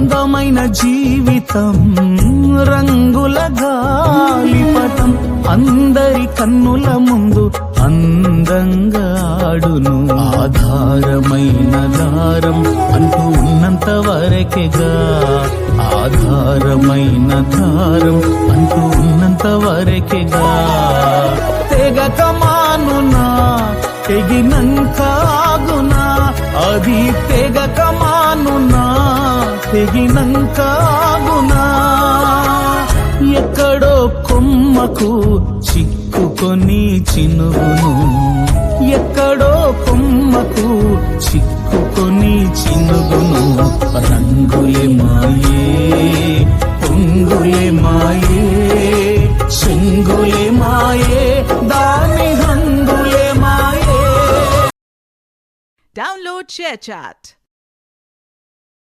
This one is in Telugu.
అందమైన జీవితం రంగుల గాలిపటం అందరి కన్నుల ముందు అందంగా ఆడును. ఆధారమైన దారం అంటూ ఉన్నంత వరకేగా, ఆధారమైన దారం అంటూ ఉన్నంత వరకేగా. తెగక మానునా తెగినంక ఆగునా, అది తెగక మానునా తెగినంక ఆగునా. ఎక్కడో కొమ్మకు చిక్కుకొని చినుగును, ఎక్కడో కొమ్మకు చిక్కుకొని చినుగును. రంగులే మాయే పొంగులే మాయే చెంగులే మాయే దాని హంగులే మాయే. Download ShareChat.